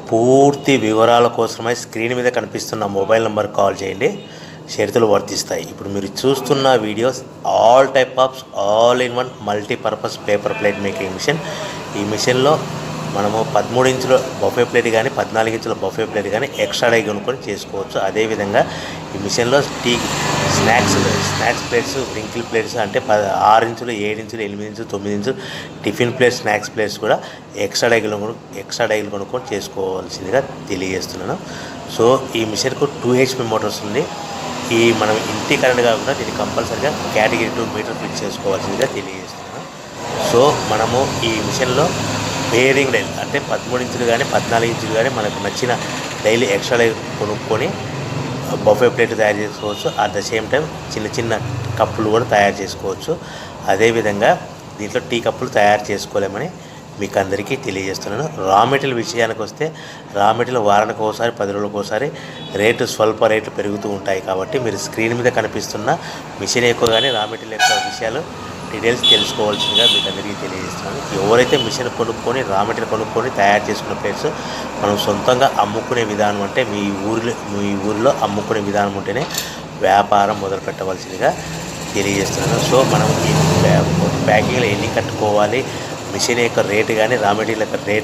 పూర్తి వివరాల కోసమై స్క్రీన్ మీద కనిపిస్తున్న మొబైల్ నెంబర్ కాల్ చేయండి. షరతులు వర్తిస్తాయి. ఇప్పుడు మీరు చూస్తున్న videos all type of all in one multipurpose paper plate making machine. ఈ మిషన్లో మనము 13 ఇంచుల బఫే ప్లేట్ కానీ 14 ఇంచుల బఫే ప్లేట్ కానీ ఎక్స్ట్రా డై కొనుక్కొని చేసుకోవచ్చు. అదేవిధంగా ఈ మిషన్లో స్నాక్స్ ప్లేట్స్, రింకిల్ ప్లేట్స్ అంటే 6 ఇంచులు, 7 ఇంచులు, 8 ఇంచులు, 9 ఇంచులు టిఫిన్ ప్లేట్స్, స్నాక్స్ ప్లేట్స్ కూడా ఎక్స్ట్రా డైలు కొనుక్కొని చేసుకోవాల్సిందిగా తెలియజేస్తున్నాను. సో ఈ మిషన్కు 2 HP మోటార్స్ ఉంది. మనం ఇంటి కరెంట్ కాకుండా దీన్ని కంపల్సరీగా కేటగిరీ 2 మీటర్ ఫిట్ చేసుకోవాల్సిందిగా తెలియజేస్తున్నాను. సో మనము ఈ మిషన్లో బేరింగ్ డైల్ అంటే 13 ఇంచులు కానీ 14 ఇంచులు కానీ మనకు నచ్చిన డైలీ ఎక్స్ట్రా డై కొనుక్కొని బఫే ప్లేట్ తయారు చేసుకోవచ్చు. అట్ ద సేమ్ టైం చిన్న చిన్న కప్పులు కూడా తయారు చేసుకోవచ్చు. అదేవిధంగా దీంట్లో టీ కప్పులు తయారు చేసుకోలేమని మీకు అందరికీ తెలియజేస్తున్నాను. రా మెటీరియల్ విషయానికి వస్తే రా మెటీరియల్ వారానికి ఒకసారి 10 రోజులకు ఒకసారి స్వల్ప రేట్లు పెరుగుతూ ఉంటాయి. కాబట్టి మీరు స్క్రీన్ మీద కనిపిస్తున్న మిషన్ ఎక్కువ కానీ రా మెటీరియల్ యొక్క విషయాలు డీటెయిల్స్ తెలుసుకోవాల్సిందిగా మీకు అందరికీ తెలియజేస్తున్నాను. ఎవరైతే మిషన్ కొనుక్కొని రా మెటీరియల్ కొనుక్కొని తయారు చేసుకున్న ప్లేట్స్ మనం సొంతంగా అమ్ముకునే విధానం అంటే మీ ఊరిలో అమ్ముకునే విధానం ఉంటేనే వ్యాపారం మొదలు పెట్టవలసిందిగా తెలియజేస్తున్నాను. సో మనం ఈ ప్యాకింగ్లో ఎన్ని కట్టుకోవాలి, మిషన్ యొక్క రేటు కానీ రా మెటీరియల్ యొక్క రేట్